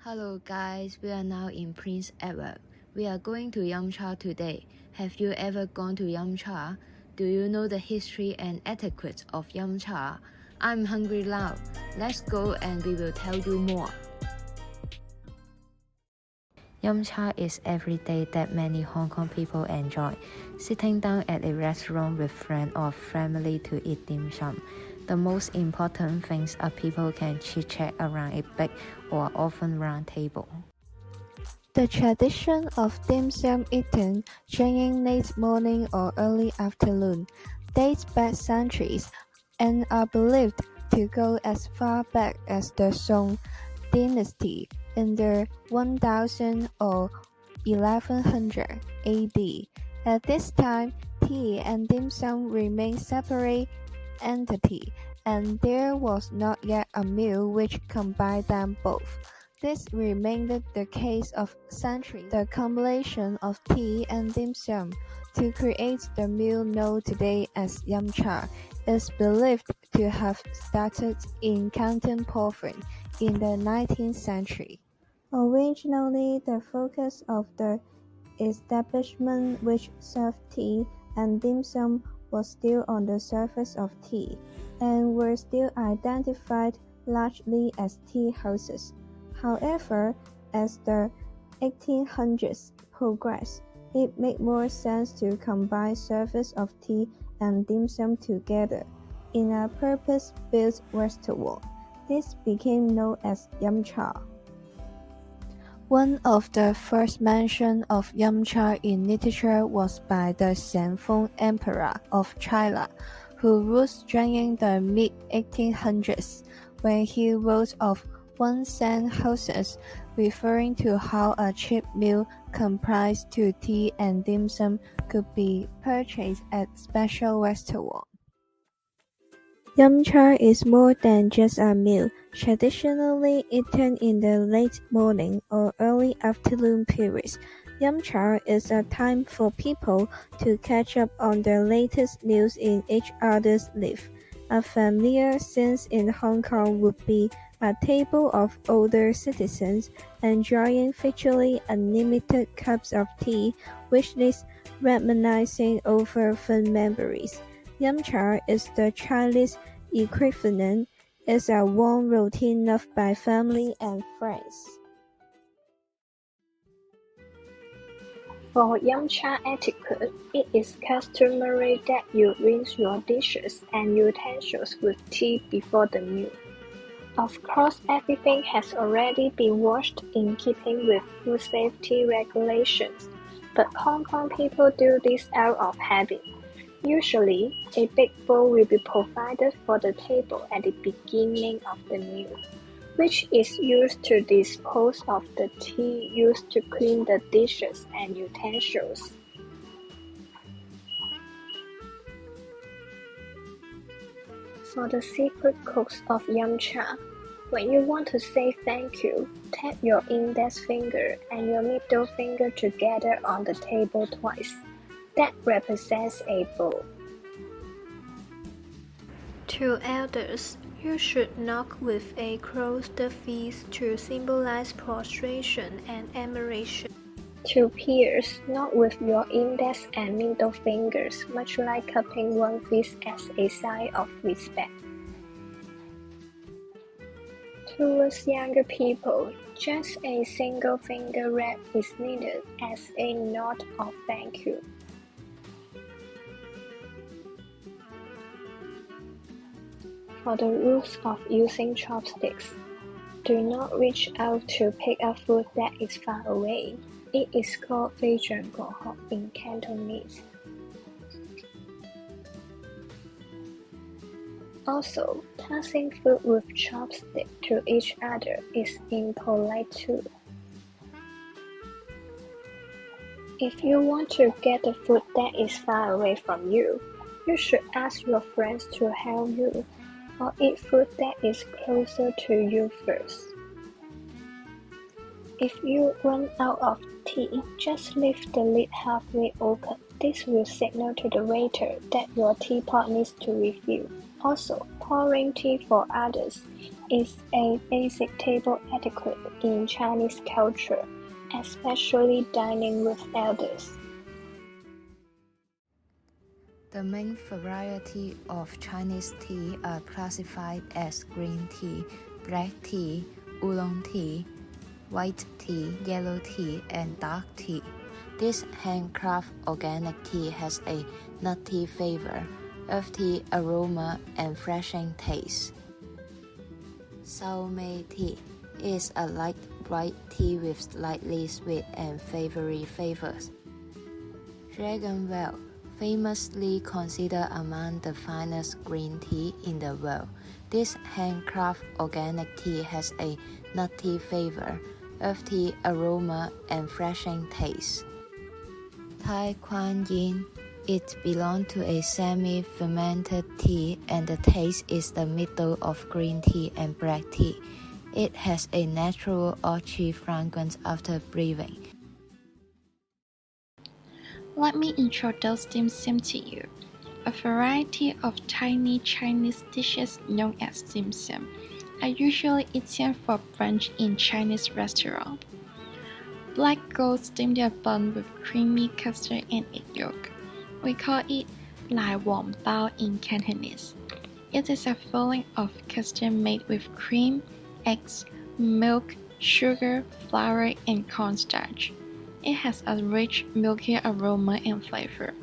Hello guys, we are now in Prince Edward. We are going to Yamcha today. Have you ever gone to Yamcha? Do you know the history and etiquette of Yamcha? I'm hungry now. Let's go and we will tell you more. Yamcha is every day that many Hong Kong people enjoy, sitting down at a restaurant with friends or family to eat dim sum. The most important things are people can chit-chat around a big or often round table. The tradition of dim sum eating during late morning or early afternoon dates back centuries and are believed to go as far back as the Song dynasty in the 1000 or 1100 AD. At this time, tea and dim sum remained separate entities, and there was not yet a meal which combined them both. This remained the case of centuries. The combination of tea and dim sum to create the meal known today as Yamcha is believed to have started in Canton Province in the 19th century. Originally, the focus of the establishment which served tea and dim sum was still on the surface of tea, and were still identified largely as tea houses. However, as the 1800s progressed, it made more sense to combine service of tea and dim sum together in a purpose-built restaurant. This became known as Yamcha. One of the first mention of Yamcha in literature was by the Xianfeng Emperor of China, who ruled during the mid-1800s, when he wrote of one-cent houses, referring to how a cheap meal comprised to tea and dim sum could be purchased at special restaurants. Yamcha is more than just a meal, traditionally eaten in the late morning or early afternoon periods. Yamcha is a time for people to catch up on the latest news in each other's life. A familiar scene in Hong Kong would be a table of older citizens enjoying virtually unlimited cups of tea, which is reminiscing over fond memories. Yamcha is the Chinese equivalent, is a warm routine loved by family and friends. For Yamcha etiquette, it is customary that you rinse your dishes and utensils with tea before the meal. Of course, everything has already been washed in keeping with food safety regulations, but Hong Kong people do this out of habit. Usually, a big bowl will be provided for the table at the beginning of the meal, which is used to dispose of the tea used to clean the dishes and utensils. For the secret codes of Yamcha, when you want to say thank you, tap your index finger and your middle finger together on the table twice. That represents a bowl. To elders, you should knock with a closed fist to symbolize prostration and admiration. To peers, knock with your index and middle fingers, much like cupping one fist as a sign of respect. Towards younger people, just a single finger rap is needed as a nod of thank you. For the rules of using chopsticks, do not reach out to pick up food that is far away. It is called 非准果后 in Cantonese. Also, passing food with chopsticks to each other is impolite too. If you want to get the food that is far away from you, you should ask your friends to help you, or eat food that is closer to you first. If you run out of tea, just leave the lid halfway open. This will signal to the waiter that your teapot needs to refill. Also, pouring tea for others is a basic table etiquette in Chinese culture, especially dining with elders. The main variety of Chinese tea are classified as green tea, black tea, oolong tea, white tea, yellow tea, and dark tea. This handcraft organic tea has a nutty flavor, earthy aroma, and refreshing taste. Sao Mei tea is a light white tea with slightly sweet and savory flavors. Dragonwell, famously considered among the finest green tea in the world. This handcraft organic tea has a nutty flavor, earthy aroma, and refreshing taste. Tai Kuan Yin. It belongs to a semi-fermented tea and the taste is the middle of green tea and black tea. It has a natural orchid fragrance after brewing. Let me introduce dim sum to you, a variety of tiny Chinese dishes known as dim sum are usually eaten for brunch in Chinese restaurants. Black goat steam their bun with creamy custard and egg yolk. We call it Lai Wang Bao in Cantonese. It is a filling of custard made with cream, eggs, milk, sugar, flour, and cornstarch. It has a rich, milky aroma and flavor.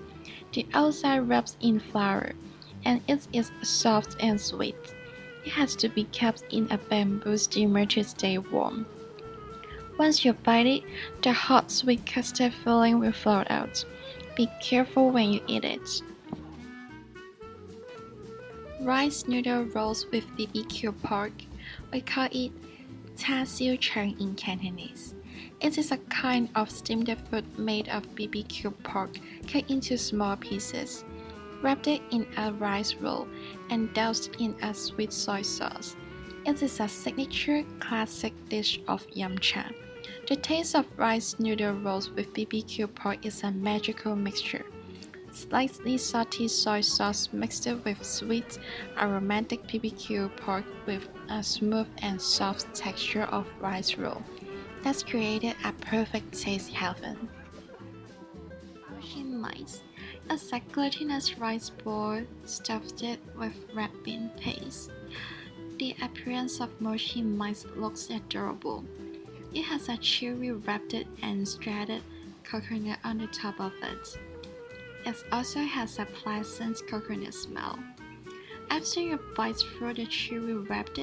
The outside wraps in flour, and it is soft and sweet. It has to be kept in a bamboo steamer to stay warm. Once you bite it, the hot sweet custard filling will float out. Be careful when you eat it. Rice noodle rolls with BBQ pork. We call it char siu churn in Cantonese. It is a kind of steamed food made of BBQ pork cut into small pieces, wrapped in a rice roll, and doused in a sweet soy sauce. It is a signature classic dish of Yum Cha. The taste of rice noodle rolls with BBQ pork is a magical mixture. Slightly salty soy sauce mixed with sweet, aromatic BBQ pork with a smooth and soft texture of rice roll. That's created a perfect taste heaven. Mochi mice, a glutinous rice ball stuffed with red bean paste. The appearance of mochi mice looks adorable. It has a chewy wrapped and shredded coconut on the top of it. It also has a pleasant coconut smell. After you bite through the chewy wrapped,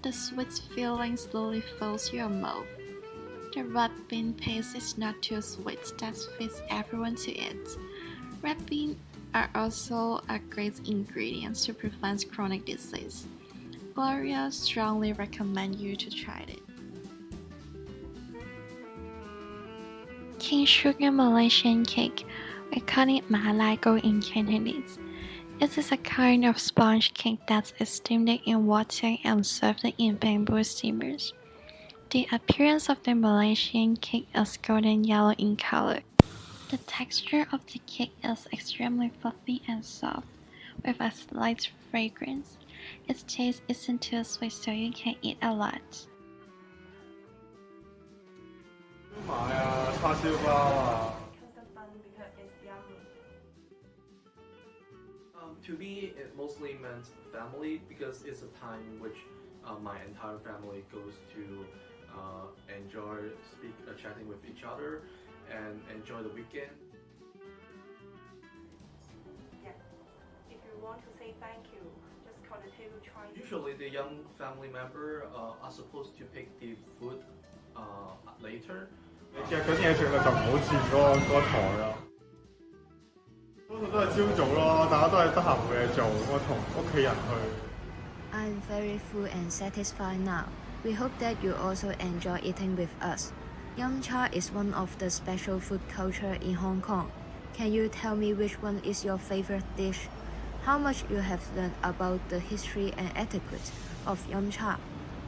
the sweet feeling slowly fills your mouth. The red bean paste is not too sweet that fits everyone to eat. Red beans are also a great ingredient to prevent chronic disease. Gloria strongly recommends you to try it. King Sugar Malaysian Cake, we call it Ma Lai Go in Cantonese. It is a kind of sponge cake that is steamed in water and served in bamboo steamers. The appearance of the Malaysian cake is golden yellow in color. The texture of the cake is extremely fluffy and soft, with a slight fragrance. Its taste isn't too sweet, so you can eat a lot. To me, it mostly meant family because it's a time in which my entire family goes to enjoy chatting with each other and enjoy the weekend. Yeah. If you want to say thank you, just call the table try. Usually, the young family member are supposed to pick the food later. 其實嗰啲嘢食就唔好佔嗰台啦。多數都係朝早咯，大家都係得閒冇嘢做，我同屋企人去。I'm very full and satisfied now. We hope that you also enjoy eating with us. Yum Cha is one of the special food culture in Hong Kong. Can you tell me which one is your favorite dish? How much you have learned about the history and etiquette of Yum Cha?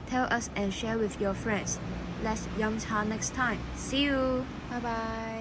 Tell us and share with your friends. Let's Yum Cha next time. See you. Bye bye.